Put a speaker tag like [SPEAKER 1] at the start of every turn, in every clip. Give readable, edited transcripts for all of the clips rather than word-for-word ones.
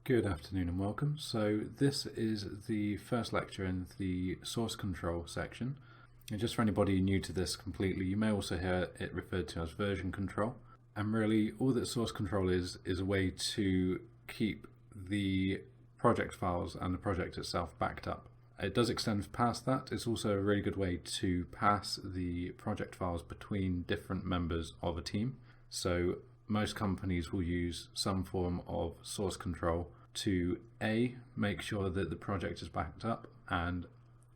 [SPEAKER 1] Good afternoon and welcome. So this is the first lecture in the source control section. And just for anybody new to this completely, you may also hear it referred to as version control. And really all that source control is a way to keep the project files and the project itself backed up. It does extend past that. It's also a really good way to pass the project files between different members of a team. So most companies will use some form of source control to make sure that the project is backed up, and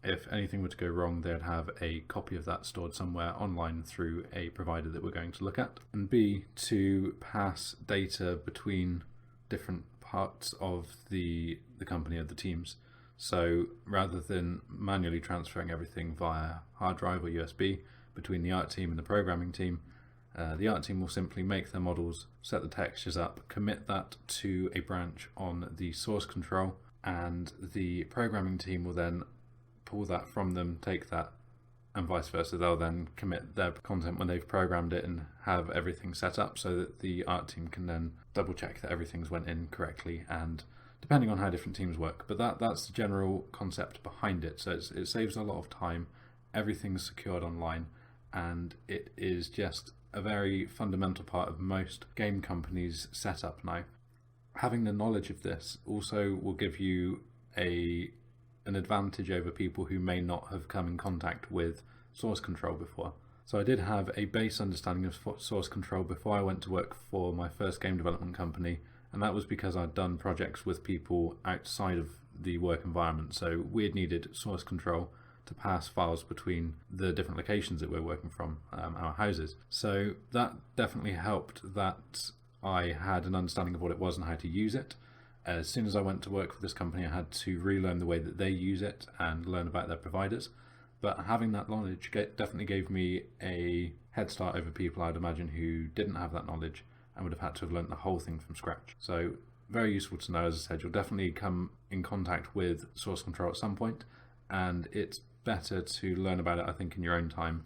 [SPEAKER 1] if anything were to go wrong, they'd have a copy of that stored somewhere online through a provider that we're going to look at, and B, to pass data between different parts of the company of the teams. So rather than manually transferring everything via hard drive or USB between the art team and the programming team, the art team will simply make their models, set the textures up, commit that to a branch on the source control, and the programming team will then pull that from them, take that, and vice versa. They'll then commit their content when they've programmed it and have everything set up so that the art team can then double check that everything's went in correctly, and depending on how different teams work. But that's the general concept behind it. So it saves a lot of time, everything's secured online, and it is just a very fundamental part of most game companies' setup now. Having the knowledge of this also will give you an advantage over people who may not have come in contact with source control before. So I did have a base understanding of source control before I went to work for my first game development company, and that was because I'd done projects with people outside of the work environment. So we had needed source control to pass files between the different locations that we're working from, our houses. So that definitely helped that I had an understanding of what it was and how to use it. As soon as I went to work for this company, I had to relearn the way that they use it and learn about their providers. But having that knowledge definitely gave me a head start over people I'd imagine who didn't have that knowledge and would have had to have learned the whole thing from scratch. So very useful to know. As I said, you'll definitely come in contact with source control at some point, and it's better to learn about it, I think, in your own time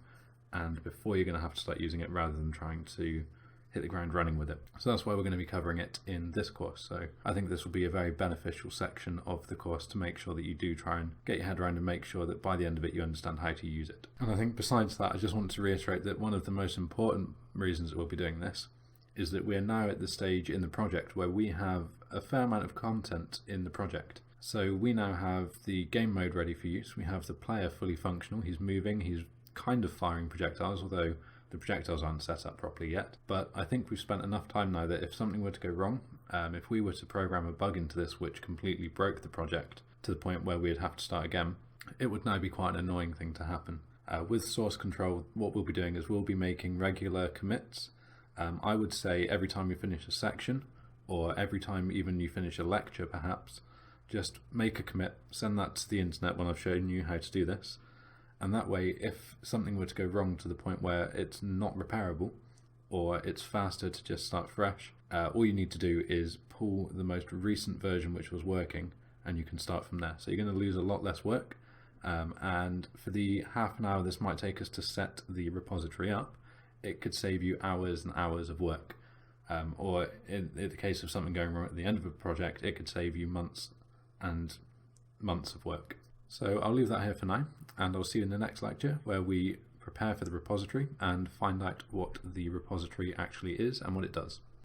[SPEAKER 1] and before you're going to have to start using it, rather than trying to hit the ground running with it. So that's why we're going to be covering it in this course. So I think this will be a very beneficial section of the course to make sure that you do try and get your head around and make sure that by the end of it you understand how to use it. And I think besides that, I just want to reiterate that one of the most important reasons that we'll be doing this is that we're now at the stage in the project where we have a fair amount of content in the project. So we now have the game mode ready for use. We have the player fully functional. He's moving, he's kind of firing projectiles, although the projectiles aren't set up properly yet. But I think we've spent enough time now that if something were to go wrong, if we were to program a bug into this which completely broke the project to the point where we'd have to start again, it would now be quite an annoying thing to happen. With source control, what we'll be doing is we'll be making regular commits. I would say every time you finish a section, or every time even you finish a lecture perhaps, just make a commit, send that to the internet when I've shown you how to do this, and that way if something were to go wrong to the point where it's not repairable or it's faster to just start fresh, all you need to do is pull the most recent version which was working and you can start from there. So you're going to lose a lot less work, and for the half an hour this might take us to set the repository up, it could save you hours and hours of work, or in the case of something going wrong at the end of a project, it could save you months and months of work. So I'll leave that here for now, and I'll see you in the next lecture where we prepare for the repository and find out what the repository actually is and what it does.